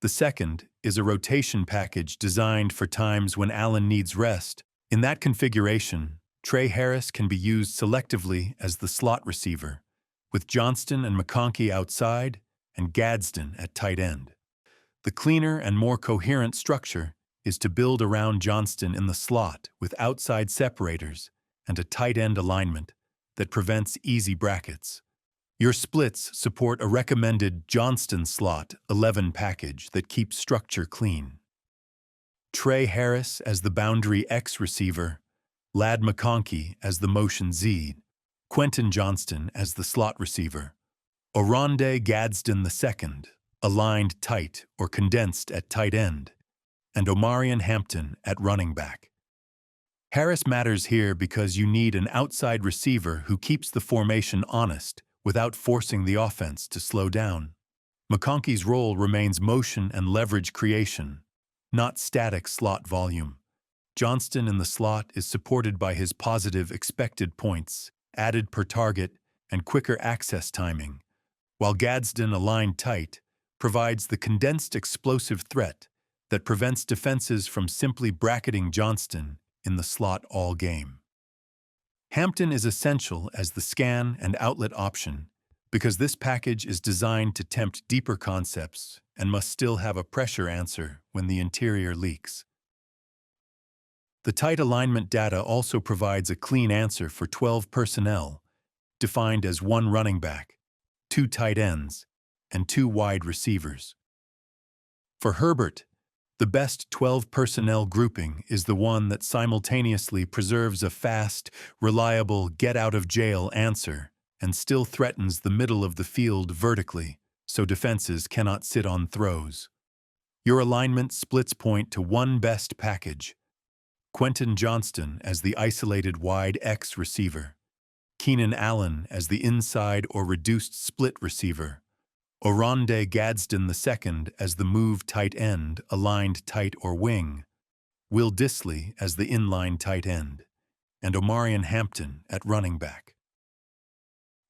The second is a rotation package designed for times when Allen needs rest. In that configuration, Trey Harris can be used selectively as the slot receiver, with Johnston and McConkey outside and Gadsden at tight end. The cleaner and more coherent structure is to build around Johnston in the slot with outside separators and a tight end alignment that prevents easy brackets. Your splits support a recommended Johnston slot 11 package that keeps structure clean. Trey Harris as the boundary X receiver, Ladd McConkey as the motion Z, Quentin Johnston as the slot receiver, Oronde Gadsden II, aligned tight or condensed at tight end, and Omarion Hampton at running back. Harris matters here because you need an outside receiver who keeps the formation honest without forcing the offense to slow down. McConkey's role remains motion and leverage creation, not static slot volume. Johnston in the slot is supported by his positive expected points, added per target, and quicker access timing, while Gadsden aligned tight provides the condensed explosive threat that prevents defenses from simply bracketing Johnston in the slot all game. Hampton is essential as the scan and outlet option because this package is designed to tempt deeper concepts and must still have a pressure answer when the interior leaks. The tight alignment data also provides a clean answer for 12 personnel, defined as 1 running back, 2 tight ends, and 2 wide receivers. For Herbert, the best 12 personnel grouping is the one that simultaneously preserves a fast, reliable get-out-of-jail answer and still threatens the middle of the field vertically, so defenses cannot sit on throws. Your alignment splits point to 1 best package: Quentin Johnston as the isolated wide X receiver, Keenan Allen as the inside or reduced split receiver, Oronde Gadsden II as the move tight end, aligned tight or wing, Will Dissly as the inline tight end, and Omarion Hampton at running back.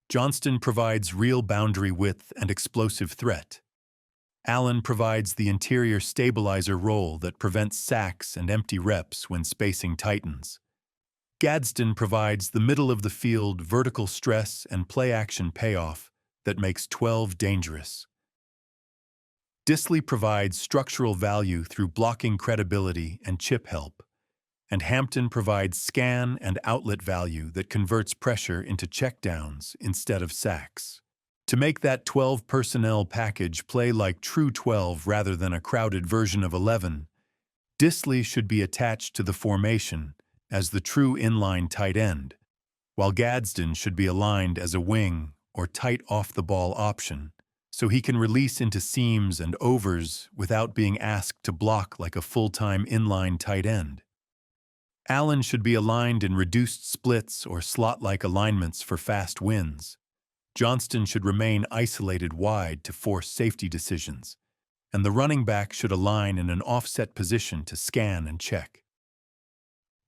Johnston provides real boundary width and explosive threat. Allen provides the interior stabilizer role that prevents sacks and empty reps when spacing tightens. Gadsden provides the middle-of-the-field vertical stress and play-action payoff that makes 12 dangerous. Dissly provides structural value through blocking credibility and chip help, and Hampton provides scan and outlet value that converts pressure into checkdowns instead of sacks. To make that 12 personnel package play like true 12 rather than a crowded version of 11, Dissly should be attached to the formation as the true inline tight end, while Gadsden should be aligned as a wing or tight off-the-ball option, so he can release into seams and overs without being asked to block like a full-time inline tight end. Allen should be aligned in reduced splits or slot-like alignments for fast wins. Johnston should remain isolated wide to force safety decisions, and the running back should align in an offset position to scan and check.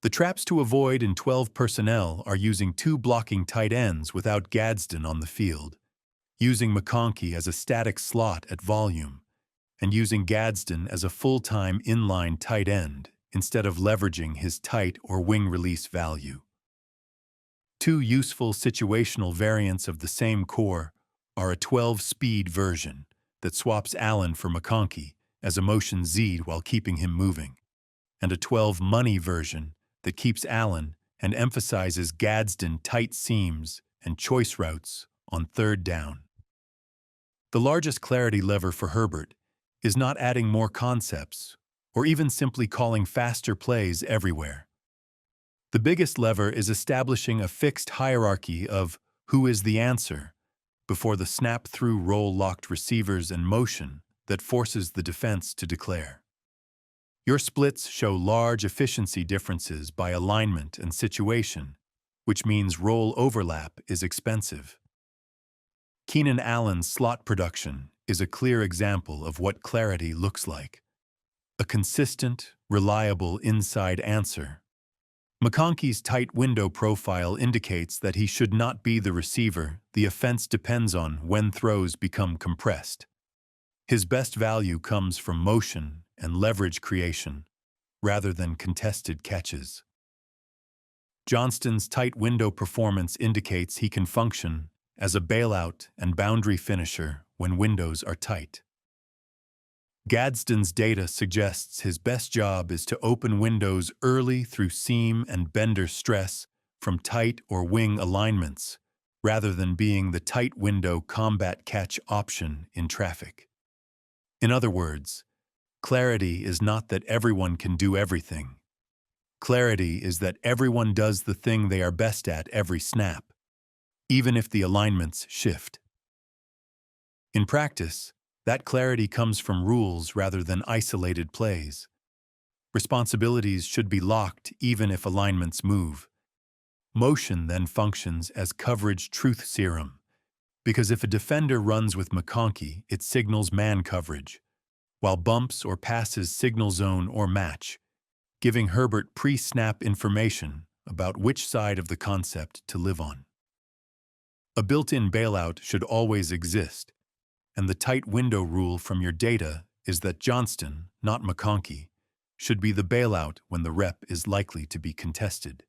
The traps to avoid in 12 personnel are using 2 blocking tight ends without Gadsden on the field, using McConkey as a static slot at volume, and using Gadsden as a full-time inline tight end instead of leveraging his tight or wing release value. 2 useful situational variants of the same core are a 12-speed version that swaps Allen for McConkey as a motion Z while keeping him moving, and a 12-money version that keeps Allen and emphasizes Gadsden tight seams and choice routes on 3rd down. The largest clarity lever for Herbert is not adding more concepts or even simply calling faster plays everywhere. The biggest lever is establishing a fixed hierarchy of who is the answer before the snap-through roll-locked receivers and motion that forces the defense to declare. Your splits show large efficiency differences by alignment and situation, which means roll overlap is expensive. Keenan Allen's slot production is a clear example of what clarity looks like: a consistent, reliable inside answer. McConkey's tight window profile indicates that he should not be the receiver the offense depends on when throws become compressed. His best value comes from motion and leverage creation, rather than contested catches. Johnston's tight window performance indicates he can function as a bailout and boundary finisher when windows are tight. Gadsden's data suggests his best job is to open windows early through seam and bender stress from tight or wing alignments, rather than being the tight window combat catch option in traffic. In other words, clarity is not that everyone can do everything. Clarity is that everyone does the thing they are best at every snap, even if the alignments shift. In practice, that clarity comes from rules rather than isolated plays. Responsibilities should be locked even if alignments move. Motion then functions as coverage truth serum, because if a defender runs with McConkey, it signals man coverage, while bumps or passes signal zone or match, giving Herbert pre-snap information about which side of the concept to live on. A built-in bailout should always exist, and the tight window rule from your data is that Johnston, not McConkey, should be the bailout when the rep is likely to be contested.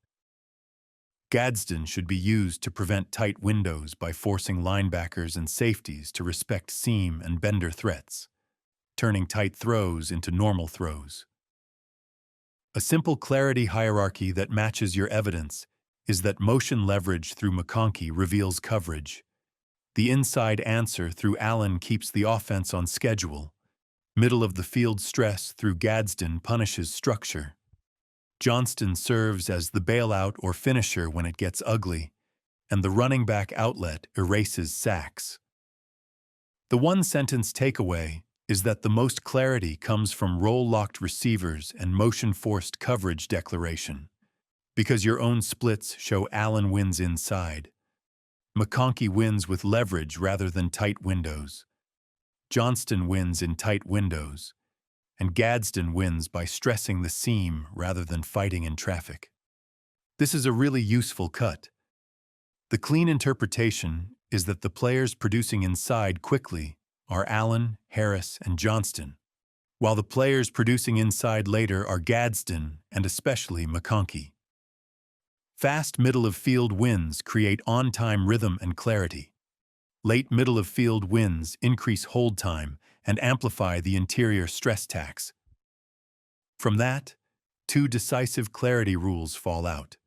Gadsden should be used to prevent tight windows by forcing linebackers and safeties to respect seam and bender threats, turning tight throws into normal throws. A simple clarity hierarchy that matches your evidence is that motion leverage through McConkey reveals coverage. The inside answer through Allen keeps the offense on schedule. Middle of the field stress through Gadsden punishes structure. Johnston serves as the bailout or finisher when it gets ugly, and the running back outlet erases sacks. The one-sentence takeaway is that the most clarity comes from roll-locked receivers and motion-forced coverage declaration, because your own splits show Allen wins inside. McConkey wins with leverage rather than tight windows. Johnston wins in tight windows, and Gadsden wins by stressing the seam rather than fighting in traffic. This is a really useful cut. The clean interpretation is that the players producing inside quickly are Allen, Harris, and Johnston, while the players producing inside later are Gadsden and especially McConkey. Fast middle-of-field wins create on-time rhythm and clarity. Late middle-of-field wins increase hold time and amplify the interior stress tax. From that, two decisive clarity rules fall out.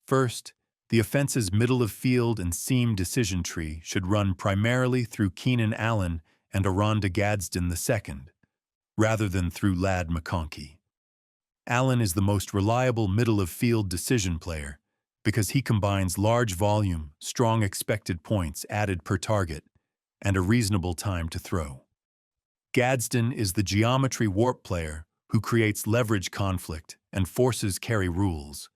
First, the offense's middle-of-field and seam decision tree should run primarily through Keenan Allen and Oronda Gadsden II, rather than through Lad McConkey. Allen is the most reliable middle-of-field decision player because he combines large volume, strong expected points added per target, and a reasonable time to throw. Gadsden is the geometry warp player who creates leverage conflict and forces carry rules,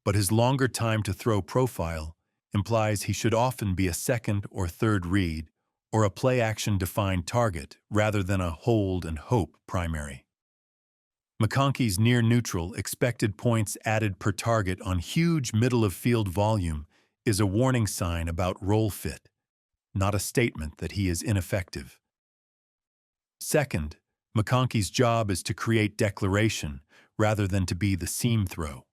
but his longer time to throw profile implies he should often be a second or third read or a play-action defined target rather than a hold and hope primary. McConkey's near-neutral expected points added per target on huge middle-of-field volume is a warning sign about roll fit, not a statement that he is ineffective. Second, McConkey's job is to create declaration rather than to be the seam throw.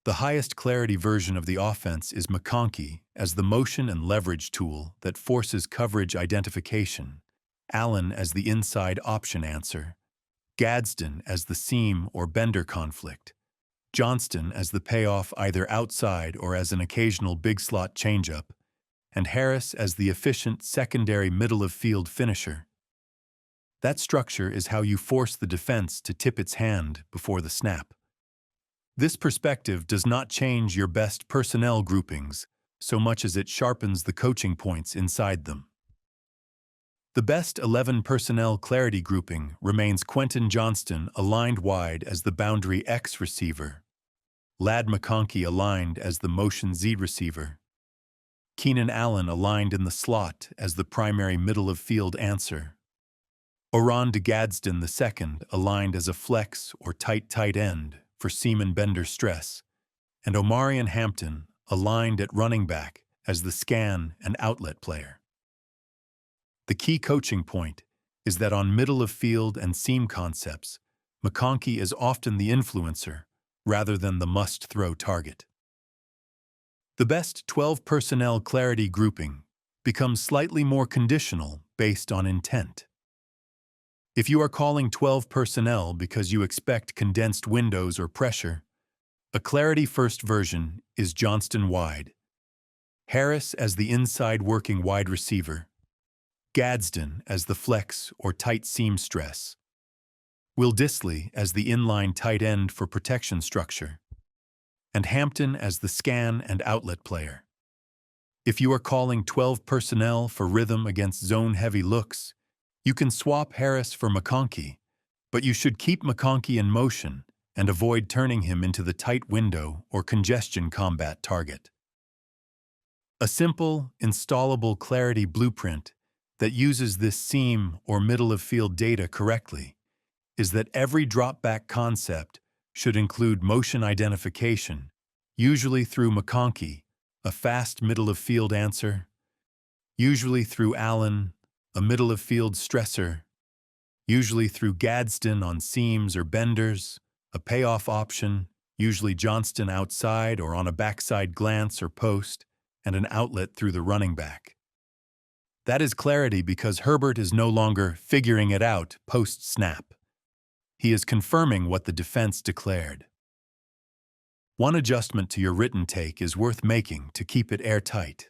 The highest clarity version of the offense is McConkey as the motion and leverage tool that forces coverage identification, Allen as the inside option answer, Gadsden as the seam or bender conflict, Johnston as the payoff either outside or as an occasional big slot changeup, and Harris as the efficient secondary middle-of-field finisher. That structure is how you force the defense to tip its hand before the snap. This perspective does not change your best personnel groupings so much as it sharpens the coaching points inside them. The best 11 personnel clarity grouping remains Quentin Johnston aligned wide as the boundary X receiver, Lad McConkey aligned as the motion Z receiver, Keenan Allen aligned in the slot as the primary middle-of-field answer, Oronda Gadsden II aligned as a flex or tight end for seam and bender stress, and Omarion Hampton aligned at running back as the scan and outlet player. The key coaching point is that on middle-of-field and seam concepts, McConkey is often the influencer rather than the must-throw target. The best 12 personnel clarity grouping becomes slightly more conditional based on intent. If you are calling 12 personnel because you expect condensed windows or pressure, a clarity-first version is Johnston wide, Harris as the inside working wide receiver, Gadsden as the flex or tight seam stress, Will Disley as the inline tight end for protection structure, and Hampton as the scan and outlet player. If you are calling 12 personnel for rhythm against zone-heavy looks, you can swap Harris for McConkey, but you should keep McConkey in motion and avoid turning him into the tight window or congestion combat target. A simple, installable clarity blueprint that uses this seam or middle-of-field data correctly is that every drop-back concept should include motion identification, usually through McConkey, a fast middle-of-field answer, usually through Allen, a middle-of-field stressor, usually through Gadsden on seams or benders, a payoff option, usually Johnston outside or on a backside glance or post, and an outlet through the running back. That is clarity because Herbert is no longer figuring it out post-snap. He is confirming what the defense declared. One adjustment to your written take is worth making to keep it airtight.